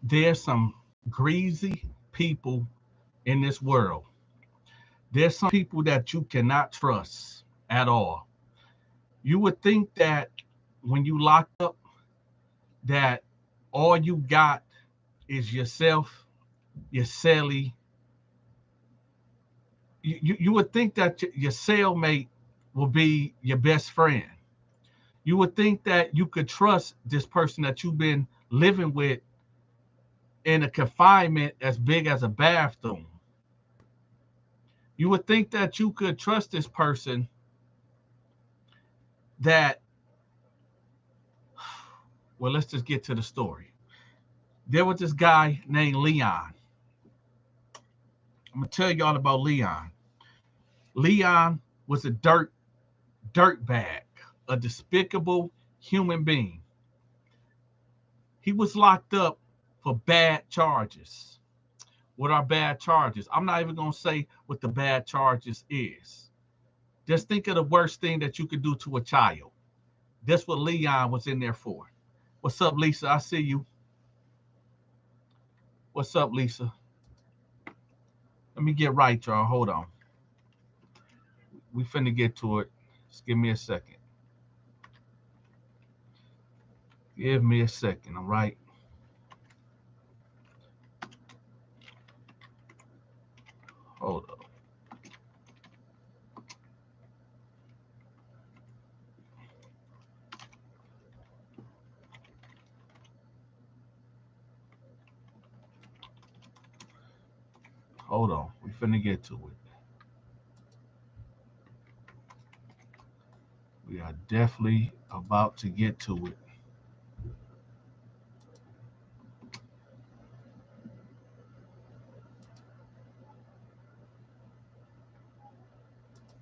there's some greasy people in this world. There's some people that you cannot trust at all. You would think that when you lock up, that all you got is yourself, your cellie. You would think that your cellmate will be your best friend. You would think that you could trust this person that you've been living with in a confinement as big as a bathroom. You would think that you could trust this person that, well, let's just get to the story. There was this guy named Leon. I'm gonna tell y'all about Leon. Leon was a dirt bag, a despicable human being. He was locked up for bad charges. What are bad charges? I'm not even gonna say what the bad charges is. Just think of the worst thing that you could do to a child. That's what Leon was in there for. What's up, Lisa? I see you. What's up, Lisa? Let me get right, y'all. Hold on. We finna get to it. Just give me a second. Give me a second, all right? Hold up. Hold on. We finna get to it. We are definitely about to get to it.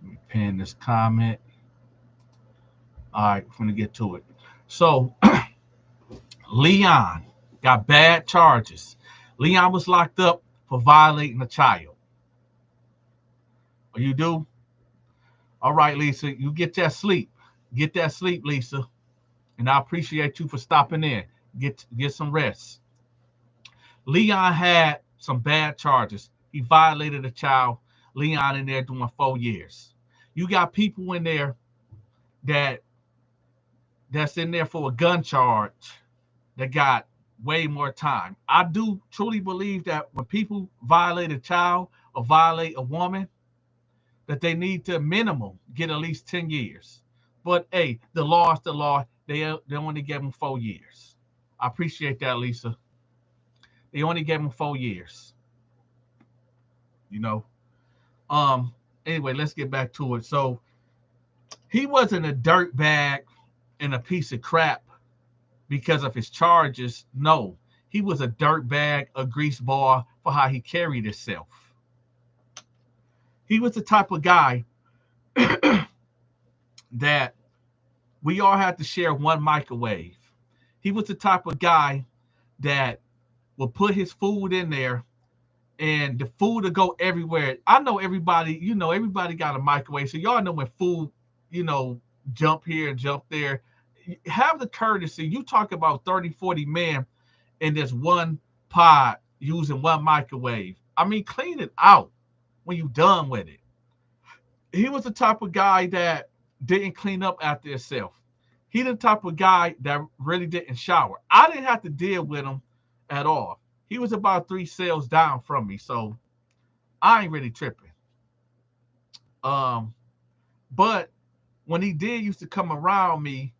Let me pin this comment. All right, we're gonna get to it. So Leon got bad charges. Leon was locked up for violating a child. Or you do? All right, Lisa, you get that sleep. Get that sleep, Lisa. And I appreciate you for stopping in. Get some rest. Leon had some bad charges. He violated a child. Leon in there doing 4 years. You got people in there that that's in there for a gun charge that got way more time. I do truly believe that when people violate a child or violate a woman, that they need to minimum get at least 10 years. But hey, the law is the law. They only gave them 4 years. I appreciate that, Lisa. They only gave him 4 years. You know. Um. Anyway, let's get back to it. So he wasn't a dirt bag and a piece of crap because of his charges. No, he was a dirt bag, a grease ball for how he carried himself. He was the type of guy that we all had to share one microwave. He was the type of guy that would put his food in there and the food will go everywhere. I know everybody, everybody got a microwave. So y'all know when food, jump here and jump there. Have the courtesy. You talk about 30, 40 men in this one pod using one microwave. I mean, clean it out when you're done with it. He was the type of guy that didn't clean up after himself. He the type of guy that really didn't shower. I didn't have to deal with him at all. He was about 3 cells down from me, so I ain't really tripping. Um, but when he did used to come around me,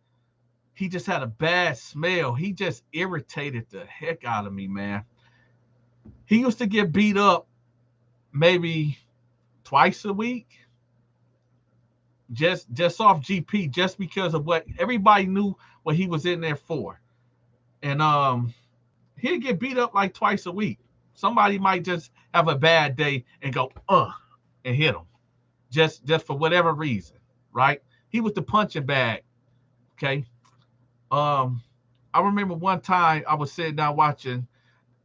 he just had a bad smell. He just irritated the heck out of me, man. He used to get beat up maybe twice a week, just off GP, just because of what everybody knew what he was in there for. And he'd get beat up like twice a week. Somebody might just have a bad day and go, and hit him. Just for whatever reason, right? He was the punching bag. Okay. I remember one time I was sitting down watching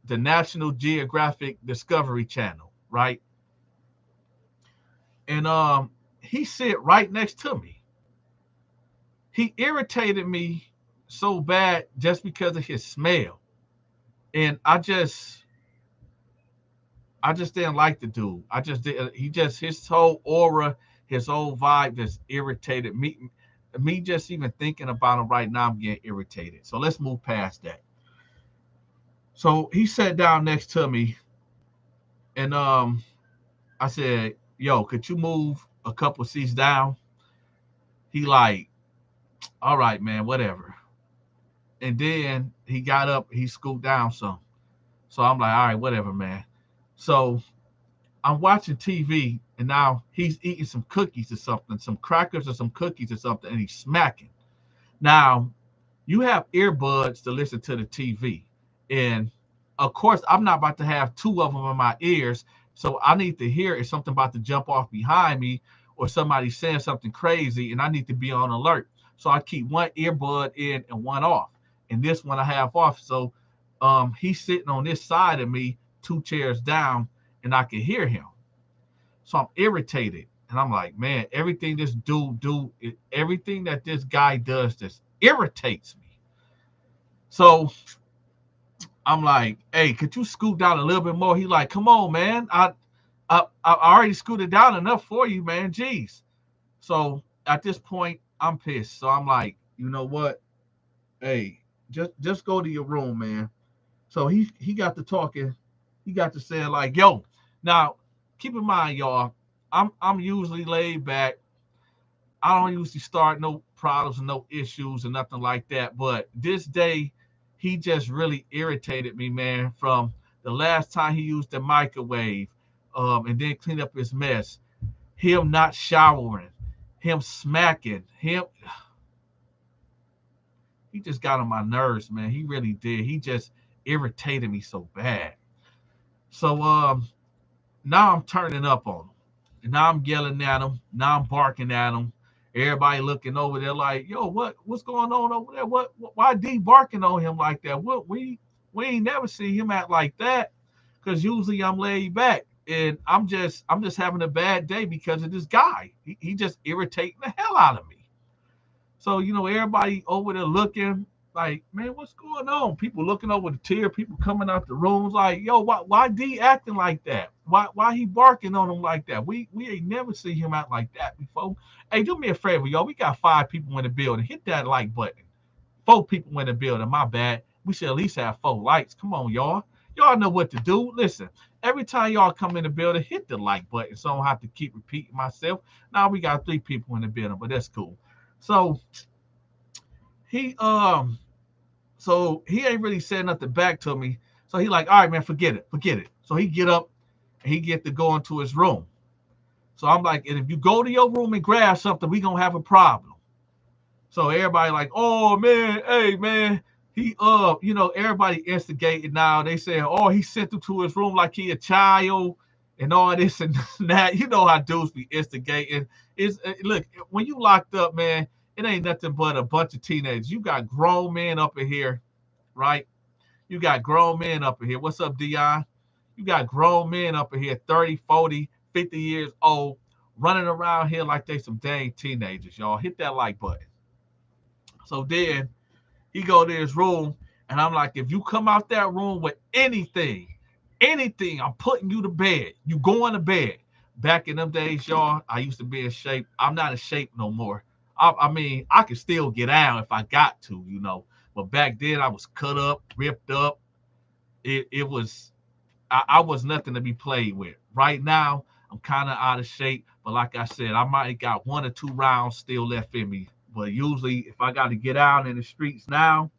the National Geographic Discovery Channel, right? And he sit right next to me. He irritated me so bad just because of his smell. And I just didn't like the dude. I just did. He just his whole aura, his whole vibe just irritated me. Me just even thinking about him right now, I'm getting irritated. So let's move past that. So he sat down next to me, and I said, "Yo, could you move a couple seats down?" He like, "All right, man, whatever." And then he got up, he scooped down some. So I'm like, "All right, whatever, man." So I'm watching TV, and now he's eating some cookies or something, some crackers or some cookies or something, and he's smacking. Now, you have earbuds to listen to the TV. And of course, I'm not about to have two of them in my ears. So I need to hear if something about to jump off behind me or somebody saying something crazy, and I need to be on alert. So I keep one earbud in and one off. And this one I have off. So he's sitting on this side of me, two chairs down, and I can hear him. So I'm irritated. And I'm like, man, everything this everything that this guy does just irritates me. So I'm like, hey, could you scoot down a little bit more? He like, come on, man. I already scooted down enough for you, man. Jeez. So at this point, I'm pissed. So I'm like, you know what? Hey, just go to your room, man. So he got to talking. He got to saying like, yo, now keep in mind, y'all, I'm usually laid back. I don't usually start no problems and no issues and nothing like that. But this day, he just really irritated me, man. From the last time he used the microwave, and then cleaned up his mess, him not showering, him smacking, him. He just got on my nerves, man. He really did. He just irritated me so bad. So now I'm turning up on him. And now I'm yelling at him. Now I'm barking at him. Everybody looking over there like, yo, what's going on over there? Why D barking on him like that? What we ain't never seen him act like that. Cause usually I'm laid back. And I'm just having a bad day because of this guy. He just irritating the hell out of me. So, everybody over there looking like, man, what's going on? People looking over the tier, people coming out the rooms like, yo, why D acting like that? Why he barking on him like that? We ain't never seen him out like that before. Hey, do me a favor, y'all. We got 5 people in the building. Hit that like button. 4 people in the building. My bad. We should at least have 4 likes. Come on, y'all. Y'all know what to do. Listen, every time y'all come in the building, hit the like button so I don't have to keep repeating myself. Now we got 3 people in the building, but that's cool. So he he ain't really said nothing back to me. So he like, all right, man, forget it. So he get up and he get to go into his room. So I'm like, and if you go to your room and grab something, we gonna have a problem. So everybody like, oh man, hey man, he everybody instigated now. They say, oh, he sent him to his room like he a child and all this and that. You know how dudes be instigating. Look, when you locked up, man, it ain't nothing but a bunch of teenagers. You got grown men up in here, right? You got grown men up in here. What's up, Dion? You got grown men up in here, 30, 40, 50 years old, running around here like they some dang teenagers, y'all. Hit that like button. So then he go to his room, and I'm like, if you come out that room with anything, I'm putting you to bed. You going to bed. Back in them days, y'all, I used to be in shape. I'm not in shape no more. I mean, I could still get out if I got to. But back then, I was cut up, ripped up. It was, I was nothing to be played with. Right now, I'm kind of out of shape. But like I said, I might got 1 or 2 rounds still left in me. But usually, if I got to get out in the streets now,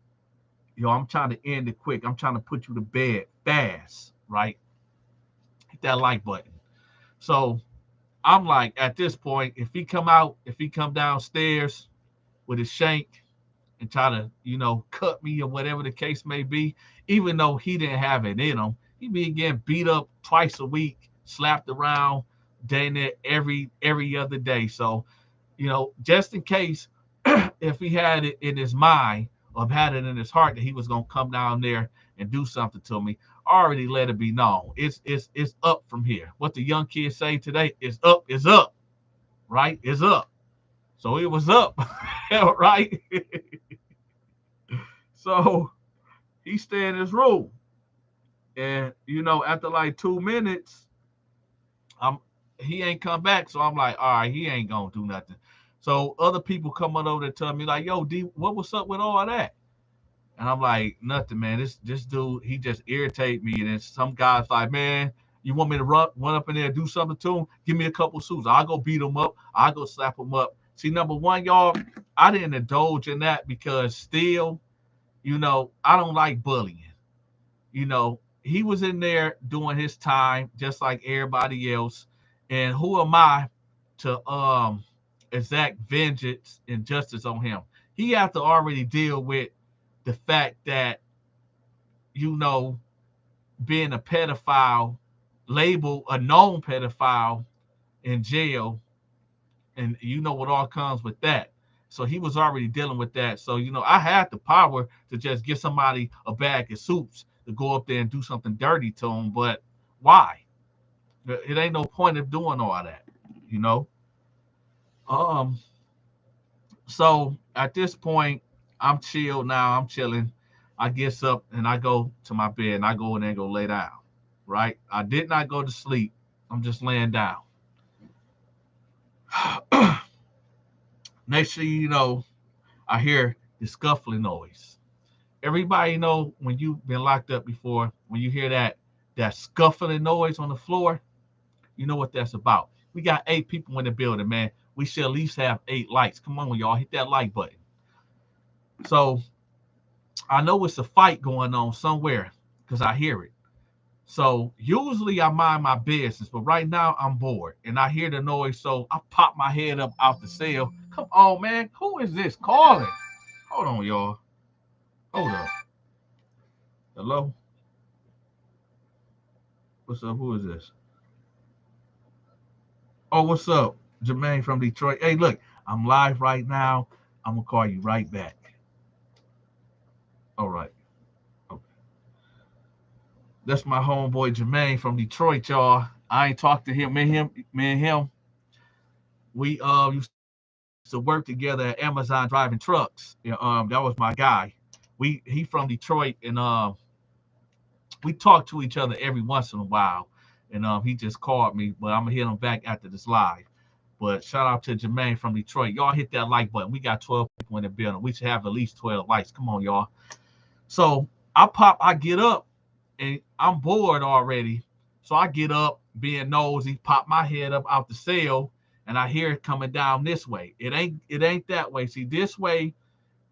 I'm trying to end it quick. I'm trying to put you to bed fast, right? Hit that like button. So I'm like, at this point, if he come downstairs with his shank and try to, cut me or whatever the case may be, even though he didn't have it in him, he be getting beat up twice a week, slapped around, dang it every other day. So, just in case if he had it in his mind or had it in his heart that he was gonna come down there and do something to me, I already let it be known. It's up from here. What the young kids say today is up, right? It's up. So it was up, right? So he stay in his room. And you know, after like 2 minutes, I'm he ain't come back. So I'm like, all right, he ain't gonna do nothing. So other people coming over to tell me like, yo, D, what was up with all that? And I'm like, nothing, man. This dude, he just irritate me. And then some guys like, man, you want me to run up in there and do something to him? Give me a couple suits. I'll go beat him up. I'll go slap him up. See, number one, y'all, I didn't indulge in that because still, you know, I don't like bullying. You know, he was in there doing his time just like everybody else. And who am I to exact vengeance and justice on him? He have to already deal with the fact that, you know, being a pedophile, labeled a known pedophile in jail, and you know what all comes with that. So he was already dealing with that. So, you know, I had the power to just get somebody a bag of soups to go up there and do something dirty to him. But why? It ain't no point of doing all that, you know? Um, so at this point, I'm chilled now. I'm chilling. I gets up and I go to my bed and I go in there and go lay down. Right? I did not go to sleep. I'm just laying down. Next thing you know, I hear the scuffling noise. Everybody know when you've been locked up before, when you hear that scuffling noise on the floor, you know what that's about. We got 8 people in the building, man. We should at least have 8 lights. Come on, y'all, hit that like button. So I know it's a fight going on somewhere because I hear it. So usually I mind my business, but right now I'm bored and I hear the noise. So I pop my head up out the cell. Come on, man. Who is this calling? Hold on, y'all. Hold up. Hello? What's up? Who is this? Oh, what's up? Jermaine from Detroit. Hey, look, I'm live right now. I'm going to call you right back. All right. Okay. That's my homeboy Jermaine from Detroit, y'all. I ain't talked to him. Me and him, we used to work together at Amazon driving trucks. Yeah, that was my guy. He from Detroit, and we talk to each other every once in a while. And he just called me, but I'm gonna hit him back after this live. But shout out to Jermaine from Detroit. Y'all hit that like button. We got 12 people in the building. We should have at least 12 likes. Come on, y'all. So I get up, and I'm bored already. So I get up, being nosy, pop my head up out the cell, and I hear it coming down this way. It ain't that way. See, this way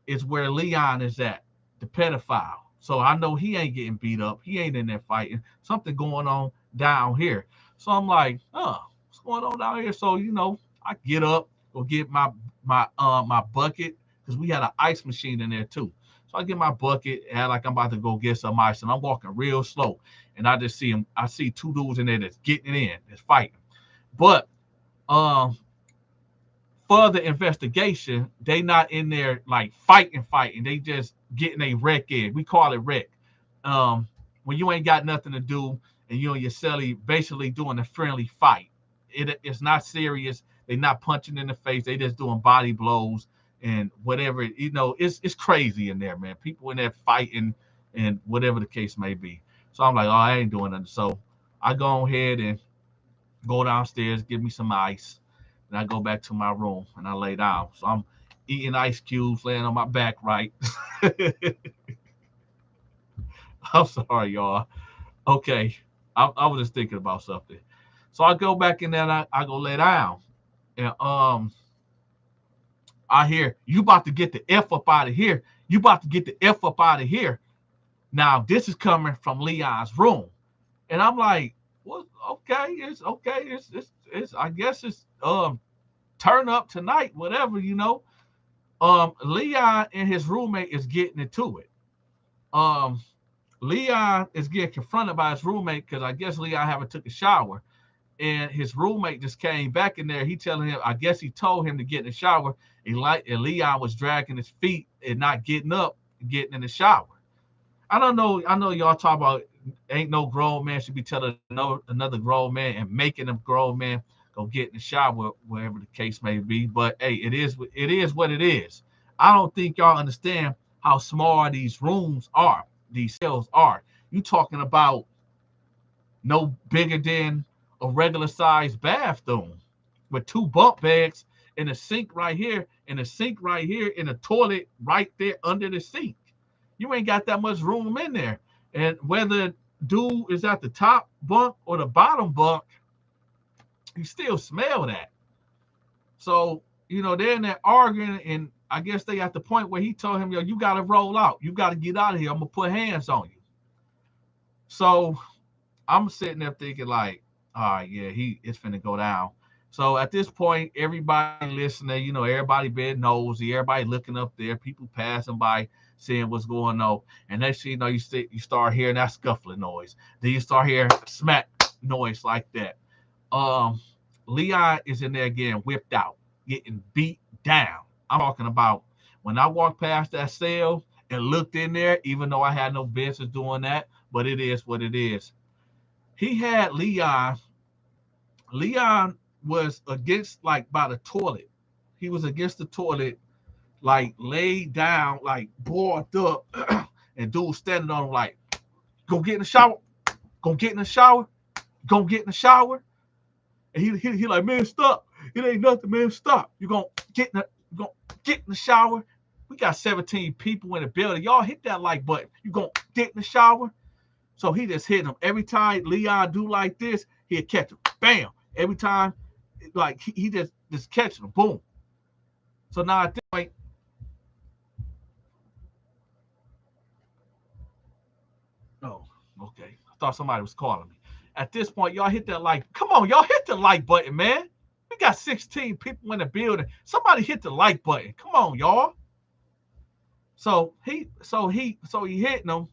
is where Leon is at, the pedophile. So I know he ain't getting beat up. He ain't in there fighting. Something going on down here. So I'm like, what's going on down here? So, you know, I get up, go get my bucket, because we had an ice machine in there too. So I get my bucket and like I'm about to go get some ice, and I'm walking real slow. And I just see him, I see 2 dudes in there that's getting it in, that's fighting. But um further investigation, they not in there like fighting. They just getting a wreck in. We call it wreck. Um, when you ain't got nothing to do and you and your celly basically doing a friendly fight. It's not serious. They not punching in the face. They just doing body blows and whatever. You know, it's crazy in there, man. People in there fighting and whatever the case may be. So I'm like, oh, I ain't doing nothing. So I go ahead and go downstairs, give me some ice, and I go back to my room and I lay down. So I'm eating ice cubes, laying on my back, right? I'm sorry, y'all. Okay, I was just thinking about something. So I go back in there and I go lay down, and I hear you about to get the f up out of here. You about to get the f up out of here. Now this is coming from Leon's room, and I'm like, well, okay, it's okay. It's I guess it's turn up tonight, whatever, you know. Leon and his roommate is getting into it. Um, Leon is getting confronted by his roommate because I guess Leon haven't took a shower, and his roommate just came back in there. He telling him, I guess he told him to get in the shower, and Leon was dragging his feet and not getting up, and getting in the shower. I don't know. I know y'all talk about ain't no grown man should be telling another grown man and making a grown man go get in the shower, wherever the case may be. But hey, it is what it is. I don't think y'all understand how small these rooms are, these cells are. You talking about no bigger than a regular sized bathroom with two bunk beds and a sink right here and a sink right here and a toilet right there under the sink. You ain't got that much room in there. And whether dude is at the top bunk or the bottom bunk, you still smell that. So, they're in there arguing, and I guess they at the point where he told him, yo, you got to roll out. You got to get out of here. I'm going to put hands on you. So I'm sitting there thinking, like, all right, yeah, it's finna go down. So at this point, everybody listening, everybody being nosy, everybody looking up there, people passing by, seeing what's going on. And next thing you know, you start hearing that scuffling noise. Then you start hearing smack noise like that. Um, Leon is in there again, whipped out, getting beat down. I'm talking about when I walked past that cell and looked in there, even though I had no business doing that, but it is what it is. He had Leon. Leon was against, like, by the toilet. He was against the toilet, like laid down, like bored up, and dude standing on him like, go get in the shower, go get in the shower, go get in the shower. And he like, man, stop. It ain't nothing, man. Stop. You gonna get in the shower. We got 17 people in the building. Y'all hit that like button. You gonna get in the shower. So he just hit him. Every time Leon do like this, he'll catch him. Bam. Every time, like, he just catching him. Boom. So now at this point, oh, okay. I thought somebody was calling me. At this point, y'all hit that like. Come on, y'all hit the like button, man. We got 16 people in the building. Somebody hit the like button. Come on, y'all. So he hitting them,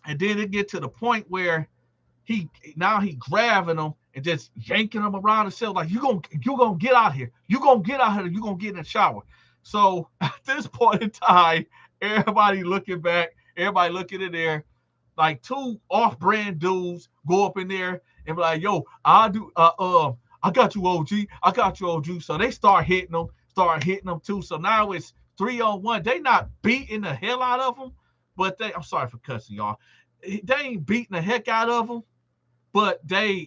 and then it get to the point where he grabbing them and just yanking them around the cell like, you gonna get out here. You gonna get out here. You gonna get in the shower. So at this point in time, everybody looking back, everybody looking in there, like two off-brand dudes go up in there and be like, yo, I got you, OG. I got you, OG. So they start hitting them too. So now it's 3-on-1. They not beating the hell out of them, but I'm sorry for cussing, y'all. They ain't beating the heck out of them, but I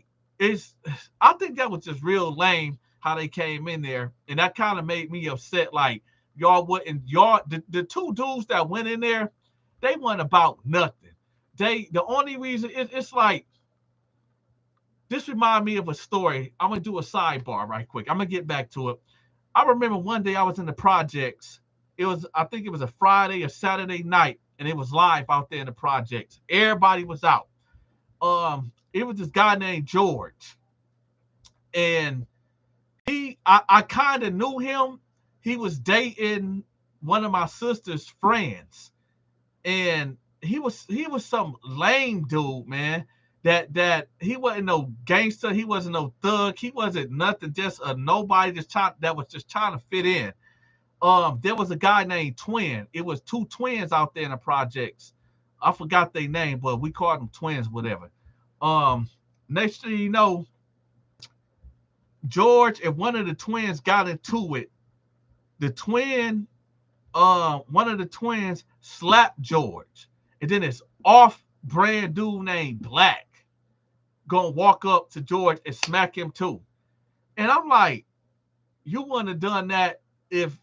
think that was just real lame how they came in there, and that kind of made me upset. Like, the two dudes that went in there, they weren't about nothing. The only reason it's like, this remind me of a story. I'm gonna do a sidebar right quick. I'm gonna get back to it. I remember one day I was in the projects. I think it was a Friday or Saturday night, and it was live out there in the projects. Everybody was out. It was this guy named George, and I kind of knew him. He was dating one of my sister's friends, and he was some lame dude, man. That he wasn't no gangster, he wasn't no thug, he wasn't nothing, just a nobody that was just trying to fit in. There was a guy named Twin. It was two twins out there in the projects. I forgot their name, but we called them twins, whatever. Next thing you know, George and one of the twins got into it. One of the twins slapped George, and then this off-brand dude named Black gonna walk up to George and smack him too. And I'm like, you wouldn't have done that if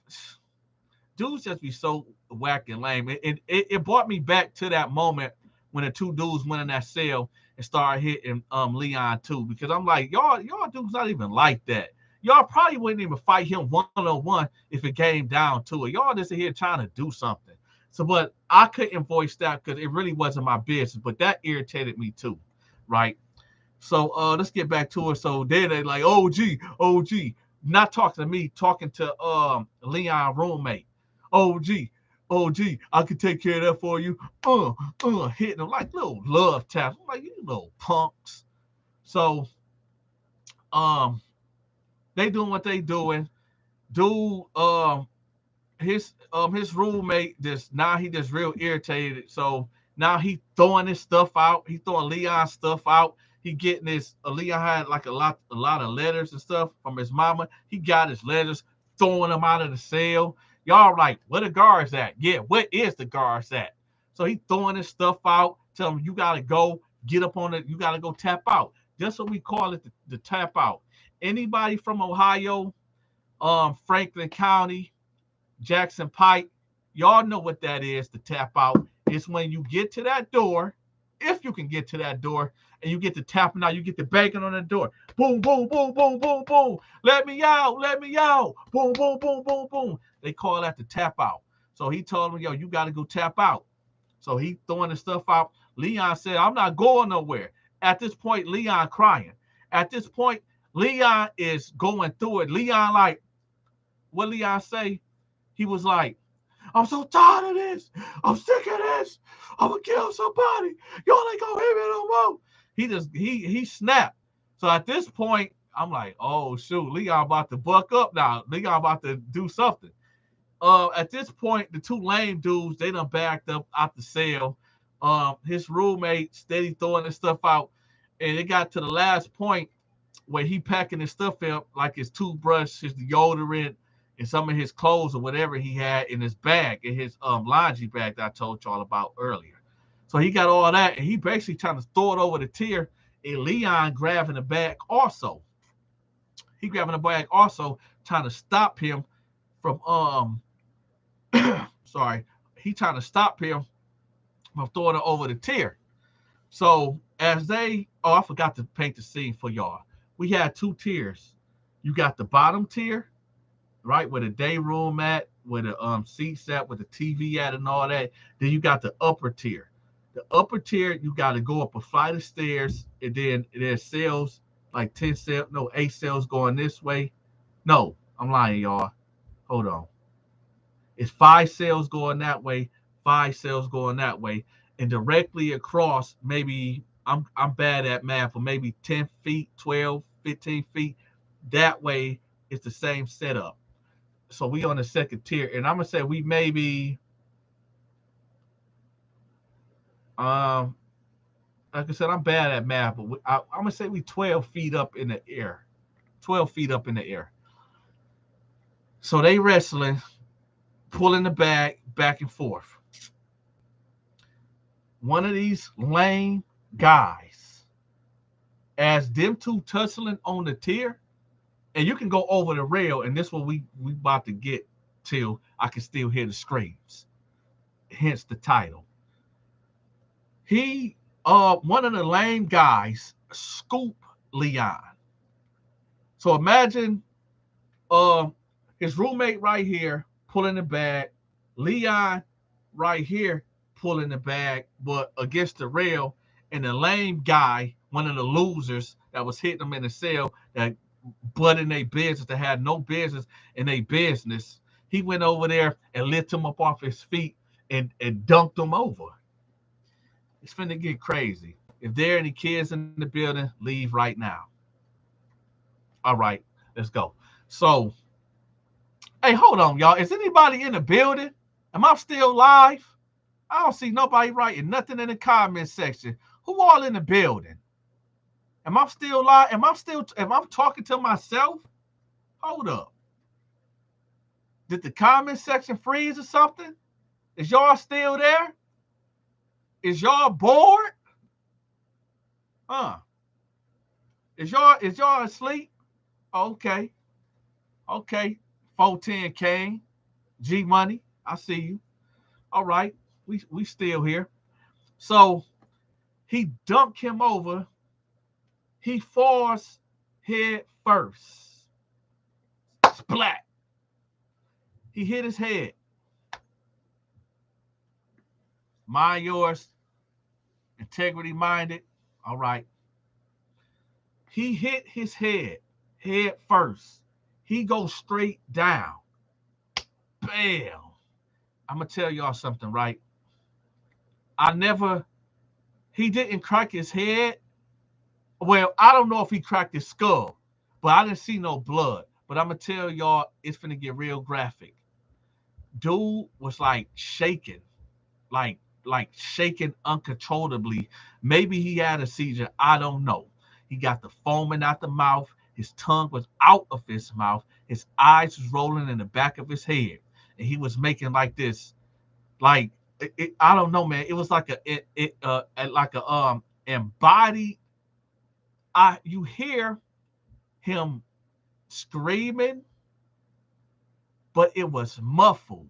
dudes just be so whack and lame. It brought me back to that moment when the two dudes went in that cell and started hitting Leon too, because I'm like, y'all dudes not even like that. Y'all probably wouldn't even fight him one-on-one if it came down to it. Y'all just here trying to do something. So, but I couldn't voice that because it really wasn't my business. But that irritated me too, right? So let's get back to it. So then they like, OG, not talking to me, talking to Leon roommate. OG, I can take care of that for you. Hitting them like little love taps. I'm like, you little punks. So they doing what they doing. Dude, his roommate he just real irritated. So now he throwing his stuff out. He throwing Leon's stuff out. He getting this. Leon had like a lot of letters and stuff from his mama. He got his letters, throwing them out of the cell. Y'all like, where the guards at? Yeah, where is the guards at? So he throwing his stuff out. Tell him, you gotta go get up on it. You got to go tap out. That's what we call it, the tap out. Anybody from Ohio, Franklin County, Jackson Pike, y'all know what that is, the tap out. It's when you get to that door, if you can get to that door, and you get to tapping out, you get to banging on the door. Boom, boom, boom, boom, boom, boom. Let me out, let me out. Boom, boom, boom, boom, boom. They call that the tap out. So he told me, yo, you got to go tap out. So he throwing the stuff out. Leon said, I'm not going nowhere. At this point, Leon crying. At this point, Leon is going through it. Leon, like, what Leon say? He was like, I'm so tired of this. I'm sick of this. I'm gonna kill somebody. Y'all ain't gonna hear me no more. He snapped. So at this point, I'm like, oh shoot, Leon about to buck up now. Leon about to do something. At this point, the two lame dudes, they done backed up out the cell. His roommate steady throwing his stuff out. And it got to the last point where he packing his stuff up, like his toothbrush, his deodorant, and some of his clothes or whatever he had in his bag, in his laundry bag that I told y'all about earlier. So he got all that, and he basically trying to throw it over the tier, and Leon grabbing the bag also. He grabbing the bag also, trying to stop him from sorry, he trying to stop him from throwing it over the tier. So as they, I forgot to paint the scene for y'all. We had two tiers. You got the bottom tier, right, where the day room at, where the seats at, where the TV at, and all that. Then you got the upper tier. The upper tier, you got to go up a flight of stairs, and then there's cells, like 10 cells, no, 8 cells going this way. No, I'm lying, y'all. Hold on. It's 5 cells going that way, 5 cells going that way, and directly across, maybe I'm bad at math, but maybe 10 feet, 12, 15 feet. That way, it's the same setup. So we on the second tier, and I'm gonna say we maybe, like I said, I'm bad at math, but I'm gonna say we 12 feet up in the air, 12 feet up in the air. So they wrestling, pulling the bag back and forth. One of these lame guys, as them two tussling on the tier, and you can go over the rail, and this one we about to get till I can still hear the screams. Hence the title. He, one of the lame guys, scoop Leon. So imagine, his roommate right here pulling the bag, Leon right here pulling the bag, but against the rail, and the lame guy, one of the losers that was hitting him in the cell, that butt in their business, that had no business in their business, he went over there and lifted him up off his feet and dunked him over. It's finna get crazy. If there are any kids in the building, leave right now. All right, let's go. So, hey, hold on, y'all. Is anybody in the building? Am I still live? I don't see nobody writing nothing in the comment section. Who all in the building? Am I still live? Am I talking to myself? Hold up. Did the comment section freeze or something? Is y'all still there? Is y'all bored? Is y'all asleep? Okay. Okay. 410 Kane. G Money. I see you. All right. We still here. So he dunked him over. He falls head first. Splat. He hit his head. Mind yours. Integrity minded. All right. He hit his head first. He goes straight down. Bam. I'm going to tell y'all something, right? He didn't crack his head. Well, I don't know if he cracked his skull, but I didn't see no blood. But I'm going to tell y'all, it's going to get real graphic. Dude was like shaking, like shaking uncontrollably. Maybe he had a seizure. I don't know. He got the foaming out the mouth. His tongue was out of his mouth. His eyes was rolling in the back of his head. And he was making like this, like, I don't know, man. It was like and body. You hear him screaming, but it was muffled.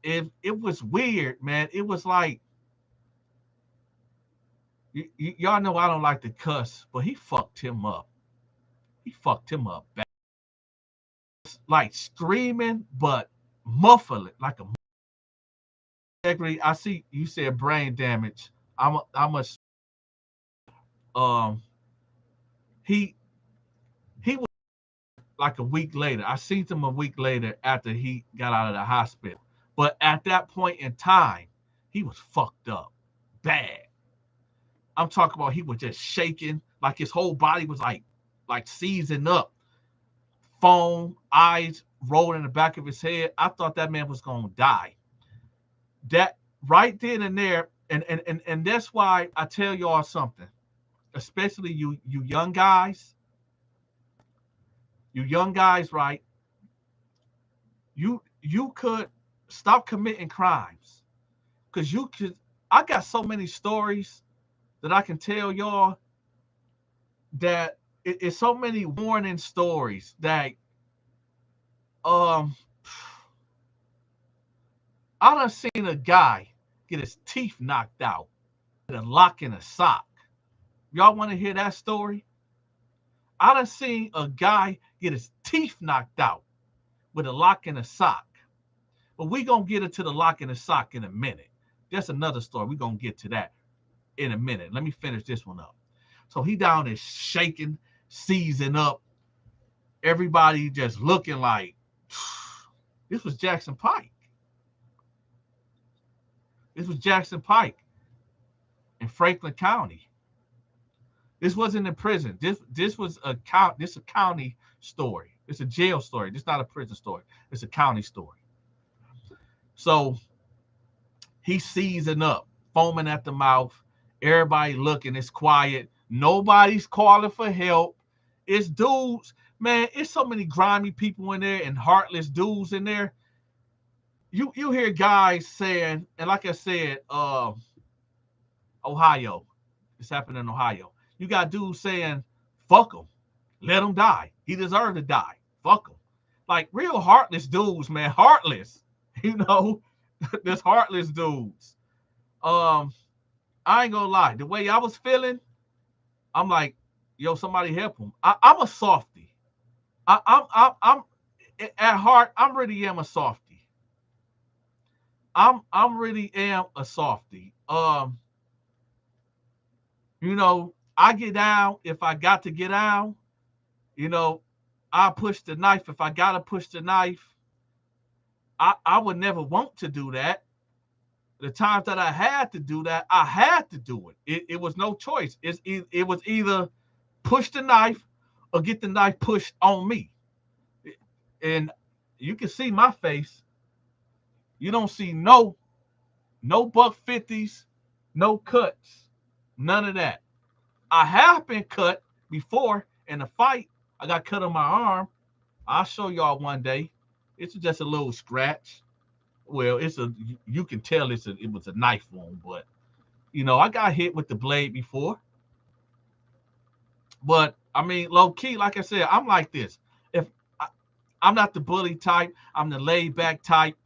It was weird, man. It was like y'all know I don't like to cuss, but he fucked him up. He fucked him up bad. Like screaming, but muffled, like a. I see you said brain damage. I'm a um he he was like a week later. I seen him a week later after he got out of the hospital. But at that point in time, he was fucked up bad. I'm talking about he was just shaking, like his whole body was like seizing up, foam, eyes rolled in the back of his head. I thought that man was gonna die. That right then and there, and that's why I tell y'all something, especially you young guys, right? You could stop committing crimes because you could. I got so many stories that I can tell y'all that it's so many warning stories that um I done seen a guy get his teeth knocked out with a lock in a sock. Y'all want to hear that story? I done seen a guy get his teeth knocked out with a lock in a sock. But we gonna get into the lock in the sock in a minute. That's another story. We gonna get to that in a minute. Let me finish this one up. So he down there shaking, seizing up. Everybody just looking like this was Jackson Pike. This was Jackson Pike in Franklin County. This wasn't in prison. This was a county story. It's a jail story. It's not a prison story. It's a county story. So he's seizing up, foaming at the mouth. Everybody looking. It's quiet. Nobody's calling for help. It's dudes. Man, it's so many grimy people in there and heartless dudes in there. You hear guys saying, and like I said, Ohio. This happened in Ohio. You got dudes saying, fuck him. Let him die. He deserved to die. Fuck him. Like real heartless dudes, man. Heartless. You know, there's heartless dudes. I ain't gonna lie. The way I was feeling, I'm like, yo, somebody help him. I'm a softie. I'm at heart, I'm really am a softie. I'm really am a softie. You know, I get down if I got to get down. You know, I push the knife if I gotta push the knife. I would never want to do that. The times that I had to do that, I had to do it. It was no choice. It was either push the knife or get the knife pushed on me. And you can see my face. You don't see no buck 50s, no cuts, none of that. I have been cut before in a fight. I got cut on my arm. I'll show y'all one day. It's just a little scratch. Well, you can tell it was a knife wound, but you know, I got hit with the blade before. But I mean, low key, like I said, I'm like this. If I'm not the bully type, I'm the laid back type.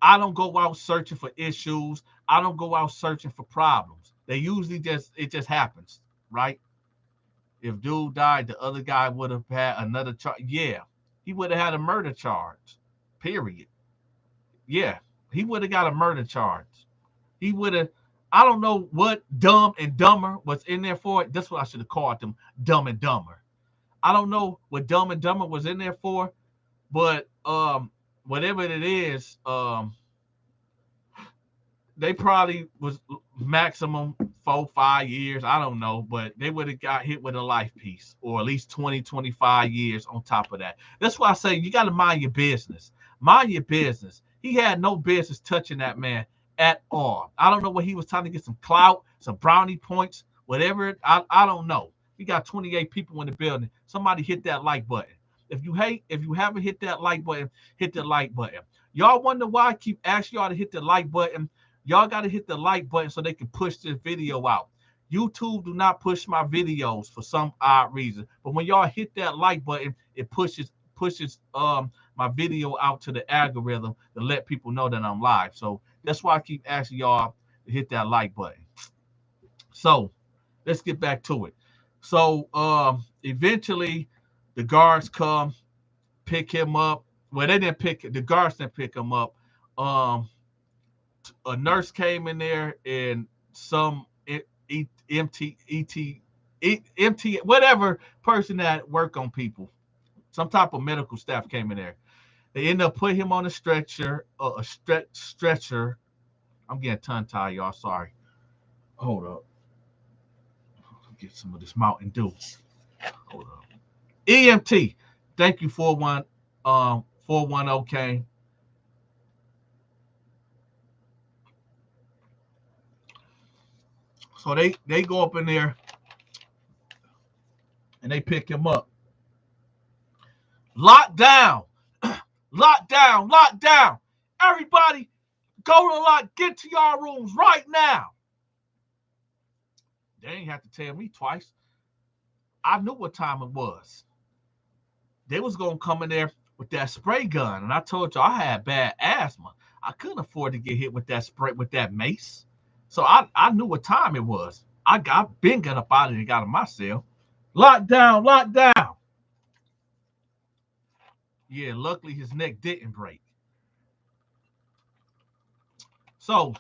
I don't go out searching for issues. I don't go out searching for problems. They usually it just happens, right? If dude died, the other guy would have had another charge. Yeah, he would have had a murder charge. Period. Yeah, he would have got a murder charge. He would have. I don't know what Dumb and Dumber was in there for. That's what I should have called them, Dumb and Dumber. I don't know what Dumb and Dumber was in there for, but whatever it is, they probably was maximum 4-5 years. I don't know, but they would have got hit with a life piece or at least 20-25 years on top of that. That's why I say you got to mind your business. Mind your business. He had no business touching that man at all. I don't know what he was trying to get some clout, some brownie points, whatever. I don't know. We got 28 people in the building. Somebody hit that like button. If you haven't hit that like button, hit the like button. Y'all wonder why I keep asking y'all to hit the like button. Y'all got to hit the like button so they can push this video out. YouTube do not push my videos for some odd reason. But when y'all hit that like button, it pushes my video out to the algorithm to let people know that I'm live. So that's why I keep asking y'all to hit that like button. So let's get back to it. So eventually the guards come, pick him up. Well, the guards didn't pick him up. A nurse came in there and some MT, whatever person that work on people, some type of medical staff came in there. They ended up putting him on a stretcher, stretcher. I'm getting tongue tied, y'all. Sorry. Hold up. Get some of this Mountain Dew. Hold up. EMT. Thank you, 410 came. So they go up in there and they pick him up. Lock down. Lock down. Lock down. Everybody go to lock. Get to your rooms right now. They ain't have to tell me twice. I knew what time it was. They was going to come in there with that spray gun. And I told you I had bad asthma. I couldn't afford to get hit with that spray, with that mace. So I knew what time it was. I got up out of there and got in my cell. Lock down, lock down. Yeah, luckily his neck didn't break. So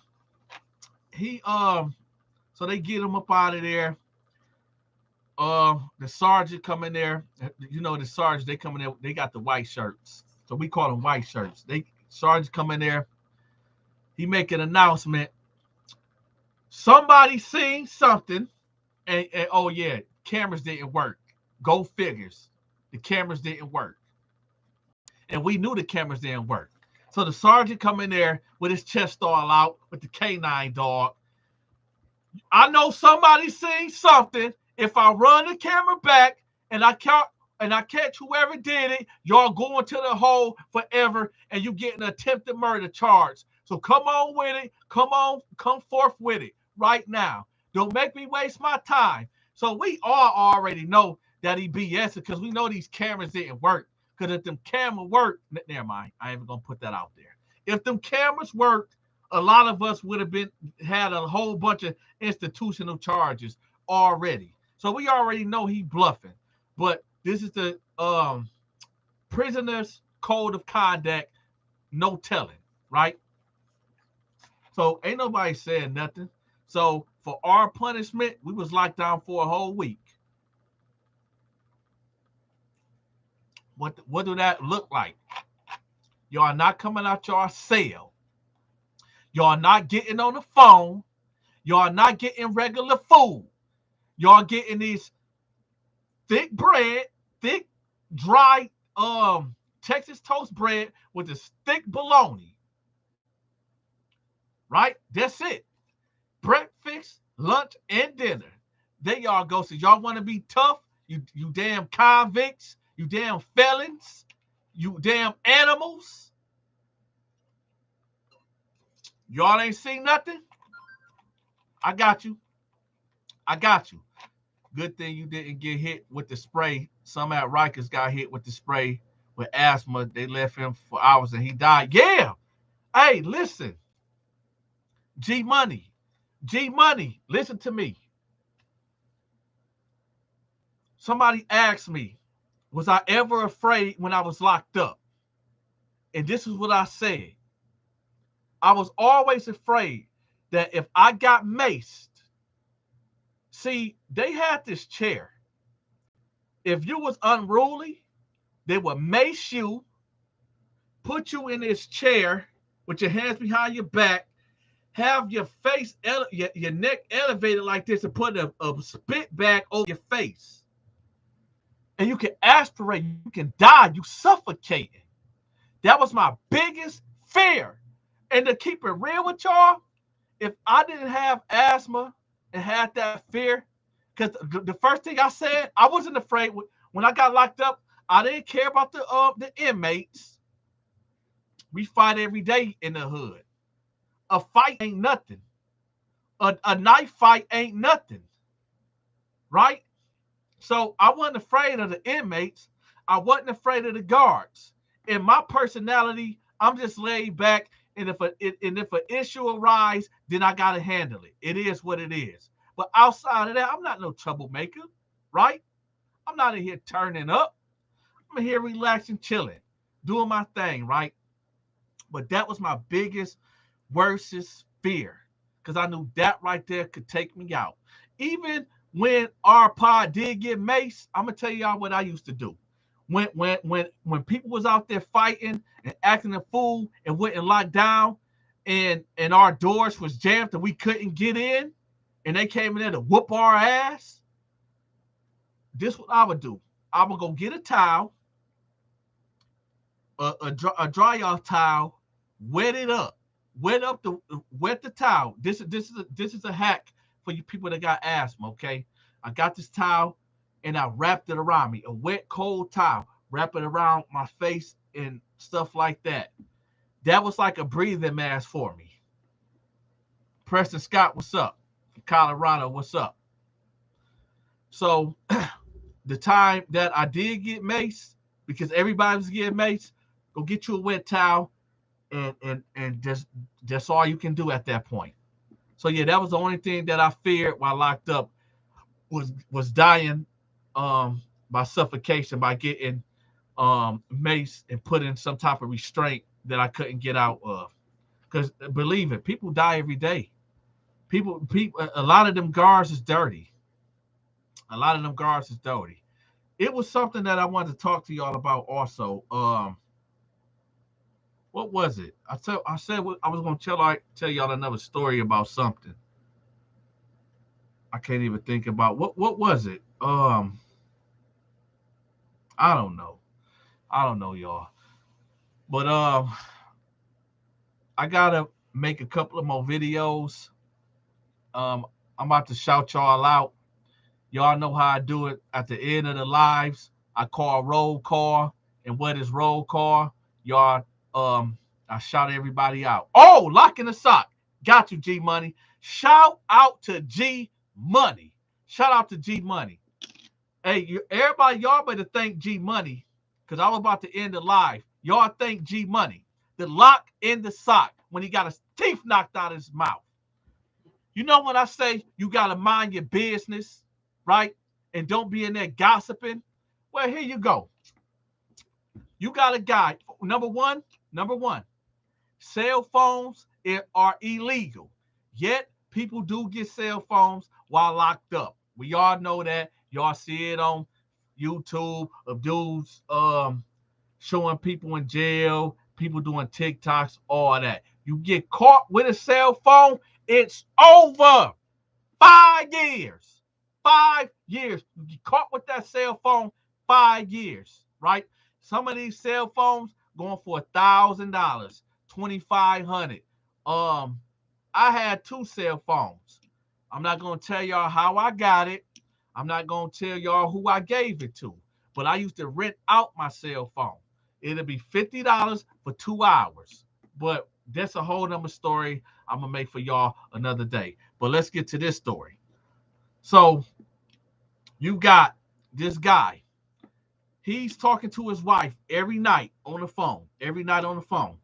so they get him up out of there. The sergeant come in there. You know, the sergeant, they come in there, they got the white shirts. So we call them white shirts. Sergeant come in there. He make an announcement. Somebody seen something. And oh yeah, cameras didn't work. Go figures. The cameras didn't work. And we knew the cameras didn't work. So the sergeant come in there with his chest all out with the canine dog. I know somebody seen something. If I run the camera back and I catch whoever did it, y'all going to the hole forever and you get an attempted murder charge. So come on with it. Come forth with it right now. Don't make me waste my time. So we all already know that he BS because we know these cameras didn't work. Because if them cameras worked, never mind. I ain't even gonna put that out there. If them cameras worked, a lot of us would have had a whole bunch of institutional charges already. So we already know he bluffing. But this is the prisoner's code of conduct, no telling, right? So ain't nobody saying nothing. So for our punishment, we was locked down for a whole week. What do that look like? Y'all not coming out your cell. Y'all not getting on the phone. Y'all not getting regular food. Y'all getting these thick bread, thick, dry Texas toast bread with this thick bologna. Right? That's it. Breakfast, lunch, and dinner. There y'all go. So y'all want to be tough? You damn convicts. You damn felons. You damn animals. Y'all ain't seen nothing? I got you. I got you. Good thing you didn't get hit with the spray. Some at Rikers got hit with the spray with asthma. They left him for hours and he died. Yeah. Hey, listen. G Money, listen to me. Somebody asked me, was I ever afraid when I was locked up? And this is what I said. I was always afraid that if I got maced, see, they had this chair. If you was unruly, they would mace you, put you in this chair with your hands behind your back, have your face, your neck elevated like this and put a spit bag over your face. And you can aspirate, you can die, you suffocating. That was my biggest fear. And to keep it real with y'all, if I didn't have asthma and had that fear, because the first thing I said, I wasn't afraid. When I got locked up, I didn't care about the inmates. We fight every day in the hood. A fight ain't nothing. A knife fight ain't nothing. right? So I wasn't afraid of the inmates. I wasn't afraid of the guards. In my personality, I'm just laid back. And if an issue arises, then I gotta handle it. It is what it is. But outside of that, I'm not no troublemaker, right? I'm not in here turning up. I'm here relaxing, chilling, doing my thing, right? But that was my biggest, worstest fear. Because I knew that right there could take me out. Even when our pod did get maced, I'm gonna tell y'all what I used to do. When people was out there fighting and acting a fool and went and locked down and our doors was jammed and we couldn't get in and they came in there to whoop our ass, this what I would do. I would go get a towel, a dry off towel, wet it up, wet the towel. This is a hack for you people that got asthma. Okay, I got this towel and I wrapped it around me, a wet cold towel, wrap it around my face and stuff like that. That was like a breathing mask for me. Preston Scott, what's up? Colorado, what's up? So the time that I did get maced, because everybody was getting maced, go get you a wet towel, and just that's all you can do at that point. So yeah, that was the only thing that I feared while locked up was dying by suffocation by getting maced and put in some type of restraint that I couldn't get out of. Because believe it, people die every day. People, a lot of them guards is dirty. A lot of them guards is dirty. It was something that I wanted to talk to y'all about also. What was it? I said I was gonna tell y'all another story about something. I can't even think about what was it. I don't know. I don't know, y'all. But I gotta make a couple of more videos. I'm about to shout y'all out. Y'all know how I do it at the end of the lives. I call roll call, and what is roll call? Y'all, I shout everybody out. Oh, lock in the sock. Got you, G Money. Shout out to G Money. Shout out to G Money. Hey, everybody, y'all better thank G Money because I was about to end the live. Y'all thank G Money. The lock in the sock when he got his teeth knocked out of his mouth. You know when I say you got to mind your business, right? And don't be in there gossiping. Well, here you go. You got a guy. Number one, cell phones are illegal. Yet people do get cell phones while locked up. We all know that. Y'all see it on YouTube of dudes showing people in jail, people doing TikToks, all that. You get caught with a cell phone, it's over. 5 years. 5 years. You get caught with that cell phone, 5 years, right? Some of these cell phones going for $1,000, 2,500. I had two cell phones. I'm not gonna tell y'all how I got it. I'm not gonna tell y'all who I gave it to. But I used to rent out my cell phone. It'll be $50 for 2 hours. But that's a whole nother story I'm gonna make for y'all another day. But let's get to this story. So you got this guy. He's talking to his wife every night on the phone. Every night on the phone.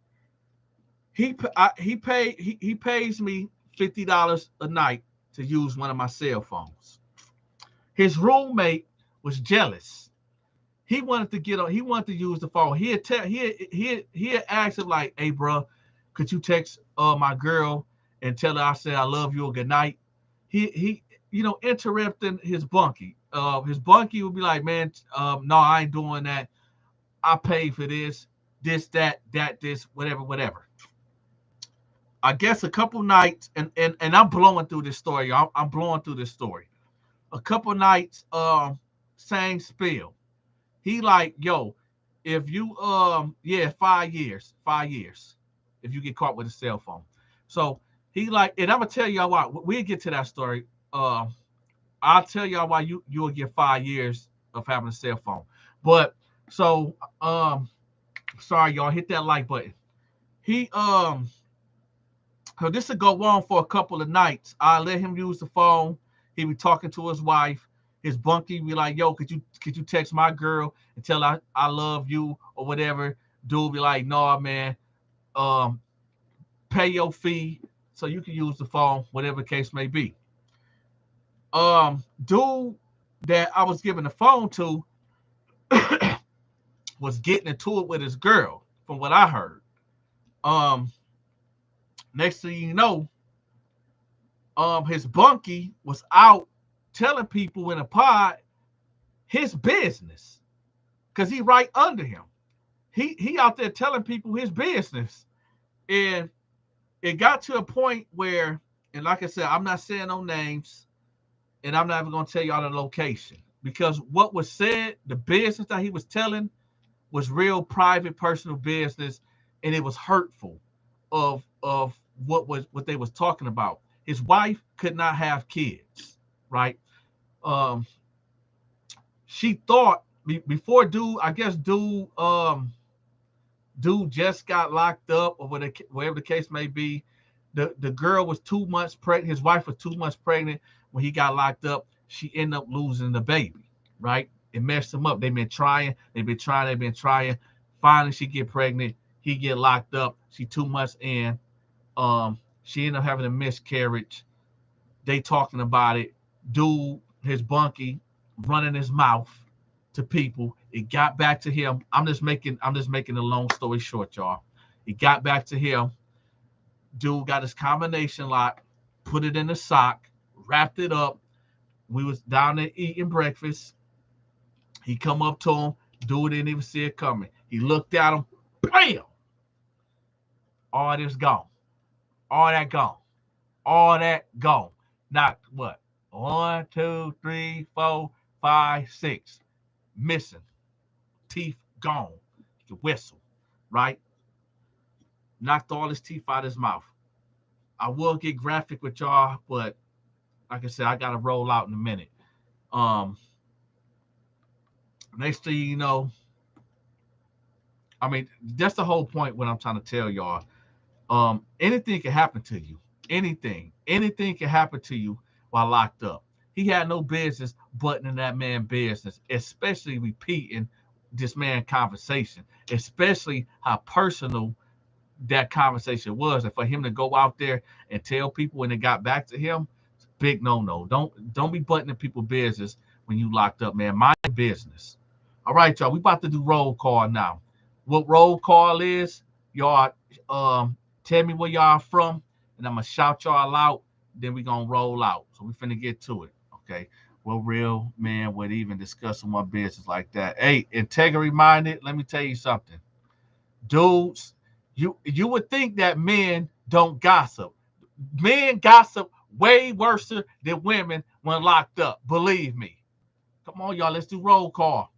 He pays me $50 a night to use one of my cell phones. His roommate was jealous. He wanted to get on. He wanted to use the phone. He had asked him like, "Hey, bro, could you text my girl and tell her I said I love you or good night?" He interrupting his bunkie. His bunkie would be like, "Man, no, I ain't doing that. I paid for this, this, whatever." I guess a couple nights, and I'm blowing through this story. I'm blowing through this story. A couple nights, same spiel. He like, yo, if you 5 years, if you get caught with a cell phone. So he like, and I'm gonna tell y'all why. We'll get to that story. I'll tell y'all why you'll get 5 years of having a cell phone. But so sorry y'all, hit that like button. He so this will go on for a couple of nights. I let him use the phone. He be talking to his wife. his bunkie be like, yo, could you text my girl and tell her I love you or whatever? Dude be like, no, man, um, pay your fee so you can use the phone, whatever the case may be. Dude that I was giving the phone to was getting into it with his girl, from what I heard. Um, Next thing you know, his bunkie was out telling people in a pod his business, because he right under him. He out there telling people his business, and it got to a point where, and like I said, I'm not saying no names, and I'm not even gonna tell y'all the location, because what was said, the business that he was telling, was real private, personal business, and it was hurtful of what they was talking about. His wife could not have kids, right? Um, she thought before dude just got locked up or whatever the case may be. The girl was 2 months pregnant. His wife was 2 months pregnant when he got locked up. She ended up losing the baby, right? It messed him up. They've been trying. Finally, she get pregnant. He get locked up. She 2 months in. She ended up having a miscarriage. They talking about it. Dude, his bunkie, running his mouth to people. It got back to him. I'm just making a long story short, y'all. It got back to him. Dude got his combination lock, put it in a sock, wrapped it up. We was down there eating breakfast. He come up to him. Dude didn't even see it coming. He looked at him. Bam! All this gone. All that gone. All that gone. Not what? 1, 2, 3, 4, 5, 6. Missing. Teeth gone. He could whistle, right? Knocked all his teeth out of his mouth. I will get graphic with y'all, but like I said, I gotta roll out in a minute. Um, Next thing you know, I mean, that's the whole point. What I'm trying to tell y'all. Anything can happen to you. Anything can happen to you while locked up. He had no business buttoning that man business, especially repeating this man conversation, especially how personal that conversation was. And for him to go out there and tell people when it got back to him, it's a big no. Don't be buttoning people's business when you locked up, man. Mind your business. All right, y'all. We about to do roll call now. What roll call is, y'all tell me where y'all from, and I'm gonna shout y'all out. Then we gonna roll out. So we finna get to it. Okay. What real man would even discuss my business like that? Hey, integrity minded. Let me tell you something, dudes. You would think that men don't gossip. Men gossip way worse than women when locked up. Believe me. Come on, y'all. Let's do roll call.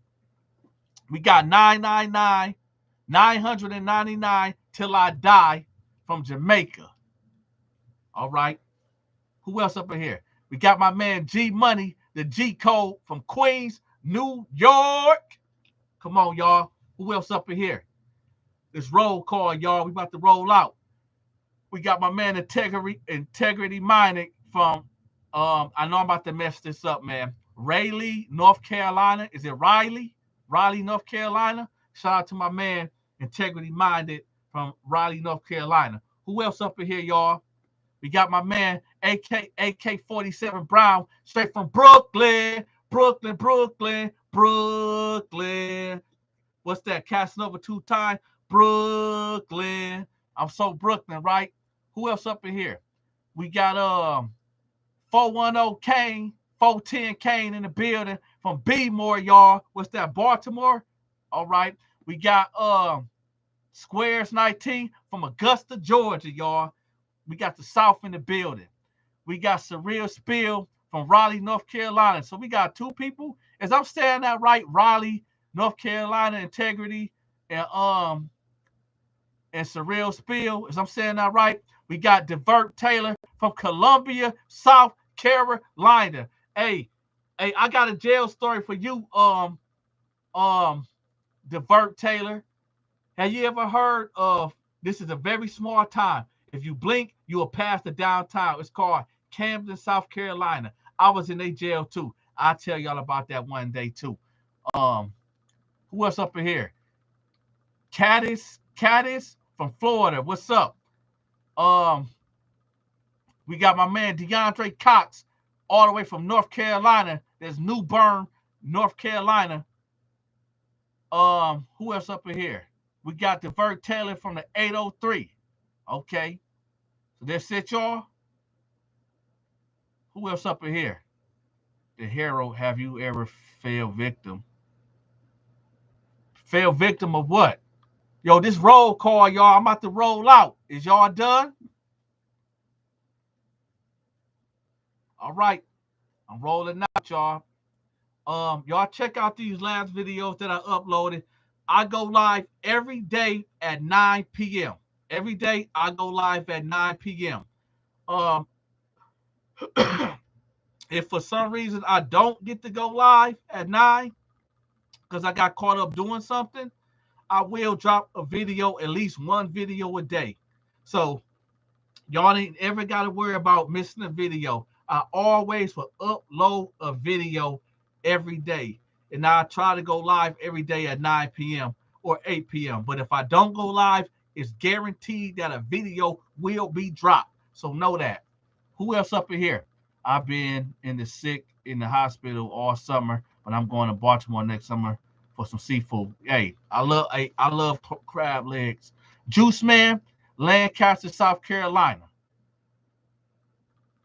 We got 999 till I die from Jamaica. All right. Who else up in here? We got my man G Money, the G Code from Queens, New York. Come on, y'all. Who else up in here? This roll call, y'all. We about to roll out. We got my man Integrity Minded from I know I'm about to mess this up, man. Raleigh, North Carolina. Is it Riley? Raleigh, North Carolina. Shout out to my man Integrity Minded from Raleigh, North Carolina. Who else up in here, y'all? We got my man AK-47 Brown, straight from Brooklyn. Brooklyn. What's that? Casanova 2 times. Brooklyn. I'm so Brooklyn, right? Who else up in here? We got 410 Kane, 410 Kane in the building from B-More, y'all. What's that? Baltimore? All right. We got Squares 19 from Augusta, Georgia, y'all. We got the South in the building. We got Surreal Spill from Raleigh, North Carolina. So we got 2 people. As I'm saying that right, Raleigh, North Carolina, Integrity, and Surreal Spill. As I'm saying that right, we got Divert Taylor from Columbia, South Carolina. Hey, I got a jail story for you, Divert Taylor. Have you ever heard of, this is a very small time. If you blink, you will pass the downtown. It's called Camden, South Carolina. I was in a jail too. I'll tell y'all about that one day too. Um, who else up in here? Caddis from Florida. What's up? Um, we got my man DeAndre Cox all the way from North Carolina. There's New Bern, North Carolina. Who else up in here? We got the Vert Taylor from the 803. Okay. So that's it, y'all. Who else up in here? The hero, have you ever fell victim? Fell victim of what? Yo, this roll call, y'all. I'm about to roll out. Is y'all done? All right. I'm rolling out, y'all. Y'all check out these last videos that I uploaded. I go live every day at 9 p.m. Every day I go live at 9 p.m. Um, if for some reason I don't get to go live at 9 because I got caught up doing something, I will drop a video, at least one video a day. So y'all ain't ever got to worry about missing a video. I always will upload a video every day. And I try to go live every day at 9 p.m. or 8 p.m. But if I don't go live, it's guaranteed that a video will be dropped. So know that. Who else up in here? I've been in the hospital all summer, but I'm going to Baltimore next summer for some seafood. Hey, I love crab legs. Juice Man, Lancaster, South Carolina.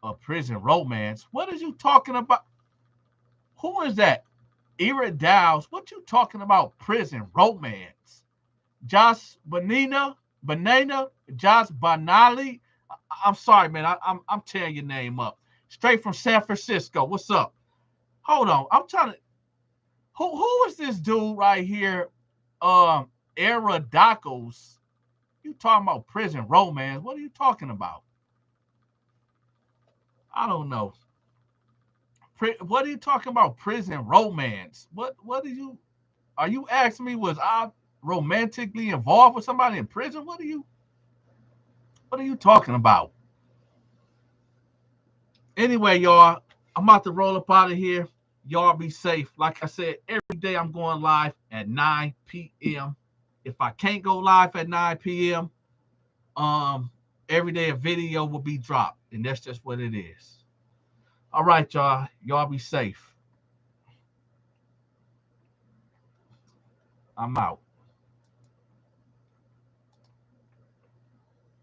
A prison romance. What are you talking about? Who is that? Ira Dowds. What you talking about? Prison romance. Josh Josh Banali. I'm sorry, man. I'm tearing your name up. Straight from San Francisco. What's up? Hold on. I'm trying to. Who is this dude right here? Aerodacos. You talking about prison romance? What are you talking about? I don't know. What are you talking about? Prison romance? What are you asking me? Was I romantically involved with somebody in prison? What are you talking about? Anyway, y'all, I'm about to roll up out of here. Y'all be safe. Like I said, every day I'm going live at 9 p.m. If I can't go live at 9 p.m., every day a video will be dropped, and that's just what it is. All right, y'all. Y'all be safe. I'm out.